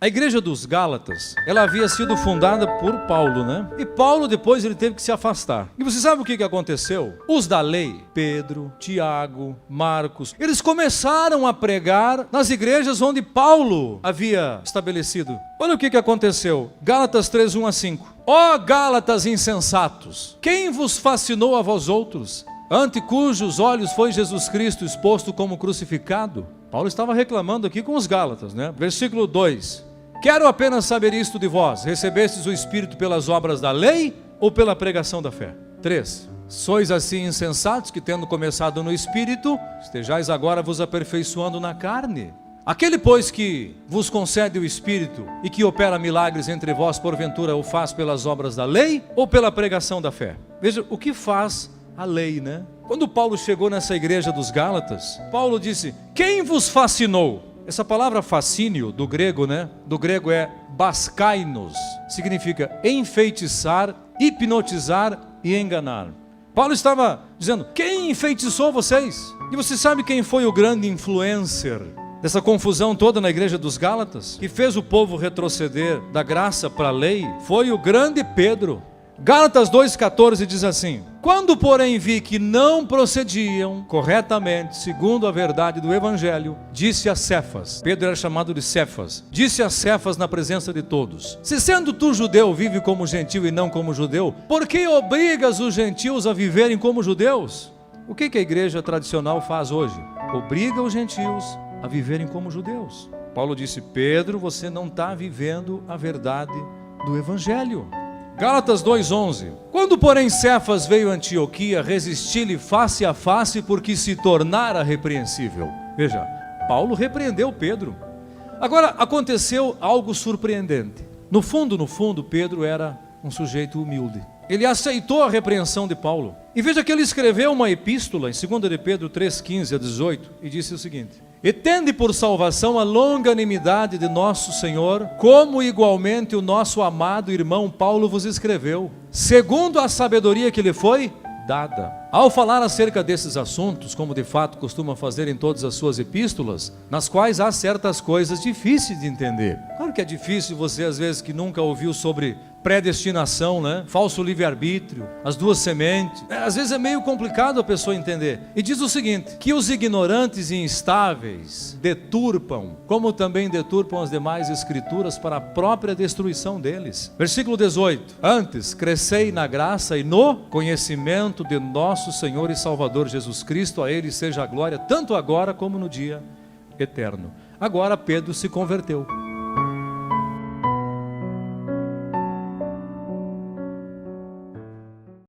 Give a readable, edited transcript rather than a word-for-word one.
A igreja dos Gálatas, ela havia sido fundada por Paulo, né? E Paulo depois ele teve que se afastar. E você sabe o que aconteceu? Os da lei, Pedro, Tiago, Marcos, eles começaram a pregar nas igrejas onde Paulo havia estabelecido. Olha o que aconteceu. Gálatas 3, 1 a 5. Ó Gálatas insensatos, quem vos fascinou a vós outros, ante cujos olhos foi Jesus Cristo exposto como crucificado? Paulo estava reclamando aqui com os Gálatas, né? Versículo 2. Quero apenas saber isto de vós: recebestes o Espírito pelas obras da lei ou pela pregação da fé? 3. Sois assim insensatos que, tendo começado no Espírito, estejais agora vos aperfeiçoando na carne. Aquele, pois, que vos concede o Espírito e que opera milagres entre vós, porventura o faz pelas obras da lei ou pela pregação da fé? Veja, o que faz a lei, né? Quando Paulo chegou nessa igreja dos Gálatas, Paulo disse: quem vos fascinou? Essa palavra fascínio, do grego, né? Do grego é baskainos, significa enfeitiçar, hipnotizar e enganar. Paulo estava dizendo: quem enfeitiçou vocês? E você sabe quem foi o grande influencer dessa confusão toda na igreja dos Gálatas, que fez o povo retroceder da graça para a lei? Foi o grande Pedro. Gálatas 2,14 diz assim: quando porém vi que não procediam corretamente segundo a verdade do Evangelho, disse a Cefas, Pedro era chamado de Cefas, disse a Cefas na presença de todos: se sendo tu judeu vive como gentil e não como judeu, por que obrigas os gentios a viverem como judeus? O que a igreja tradicional faz hoje? Obriga os gentios a viverem como judeus. Paulo disse: Pedro, você não está vivendo a verdade do Evangelho. Gálatas 2,11. Quando porém Cefas veio a Antioquia, resisti-lhe face a face, porque se tornara repreensível. Veja, Paulo repreendeu Pedro. Agora, aconteceu algo surpreendente. No fundo, Pedro era um sujeito humilde. Ele aceitou a repreensão de Paulo. E veja que ele escreveu uma epístola, em 2 de Pedro 3,15 a 18, e disse o seguinte: e tende por salvação a longanimidade de nosso Senhor, como igualmente o nosso amado irmão Paulo vos escreveu, segundo a sabedoria que lhe foi dada. Ao falar acerca desses assuntos, como de fato costuma fazer em todas as suas epístolas, nas quais há certas coisas difíceis de entender. Claro que é difícil, você às vezes que nunca ouviu sobre predestinação, né? Falso livre-arbítrio, as duas sementes. Às vezes é meio complicado a pessoa entender. E diz o seguinte: que os ignorantes e instáveis deturpam, como também deturpam as demais escrituras para a própria destruição deles. Versículo 18. Antes, crescei na graça e no conhecimento de nosso Senhor e Salvador Jesus Cristo, a Ele seja a glória, tanto agora como no dia eterno. Agora Pedro se converteu.